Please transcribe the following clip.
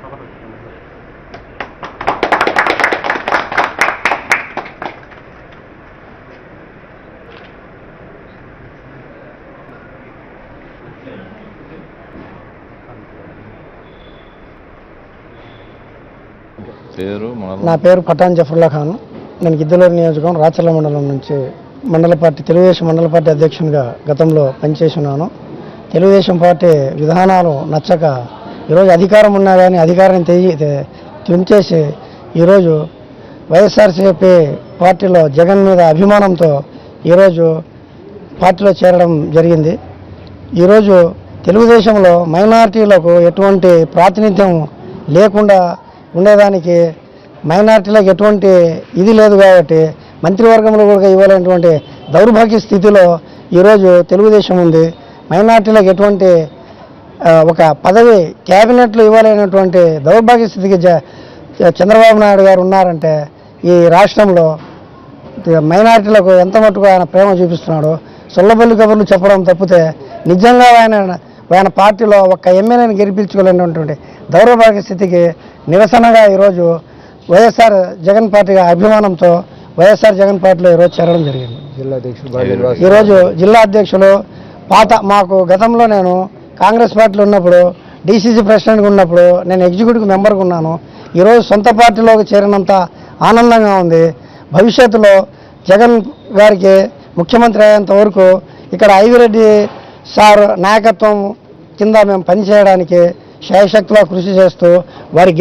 నా పేరు పఠాన్ జఫరుల్లా ఖాన్. నేను గిద్దలూరు నియోజకవర్గం రాచర్ల మండలం నుంచి తెలుగుదేశం మండల పార్టీ అధ్యక్షునిగా గతంలో పనిచేస్తున్నాను. తెలుగుదేశం పార్టీ విధానాలు నచ్చక ఈరోజు అధికారం ఉన్నా కానీ అధికారాన్ని తుంచేసి ఈరోజు వైఎస్ఆర్సీపీ పార్టీలో జగన్ మీద అభిమానంతో ఈరోజు పార్టీలో చేరడం జరిగింది. ఈరోజు తెలుగుదేశంలో మైనారిటీలకు ఎటువంటి ప్రాతినిధ్యం లేకుండా ఉండేదానికి మైనారిటీలకు ఎటువంటి ఇది లేదు కాబట్టి మంత్రివర్గంలో కూడా ఇవ్వాలనేటువంటి దౌర్భాగ్య స్థితిలో ఈరోజు తెలుగుదేశం ఉంది. మైనారిటీలకు ఎటువంటి ఒక పదవి క్యాబినెట్లో ఇవ్వాలనేటువంటి దౌర్భాగ్య స్థితికి చంద్రబాబు నాయుడు గారు ఉన్నారంటే ఈ రాష్ట్రంలో మైనారిటీలకు ఎంత మట్టుకు ఆయన ప్రేమ చూపిస్తున్నాడు. సొల్లబల్లి కబుర్లు చెప్పడం తప్పితే నిజంగా ఆయన పార్టీలో ఒక్క ఎమ్మెల్యేని గెలిపించుకోలేనటువంటి దౌర్భాగ్య స్థితికి నిరసనగా ఈరోజు వైఎస్ఆర్ జగన్ పార్టీగా అభిమానంతో వైఎస్ఆర్ జగన్ పార్టీలో ఈరోజు చేరడం జరిగింది. ఈరోజు జిల్లా అధ్యక్షులు మాకు గతంలో నేను కాంగ్రెస్ పార్టీలో ఉన్నప్పుడు డీసీసీ ప్రెసిడెంట్గా ఉన్నప్పుడు నేను ఎగ్జిక్యూటివ్ మెంబర్గా ఉన్నాను. ఈరోజు సొంత పార్టీలోకి చేరినంత ఆనందంగా ఉంది. భవిష్యత్తులో జగన్ గారికి ముఖ్యమంత్రి అయ్యేంత వరకు ఇక్కడ ఐవిరెడ్డి సార్ నాయకత్వం కింద మేము పనిచేయడానికి శాయశక్తిగా కృషి చేస్తూ వారి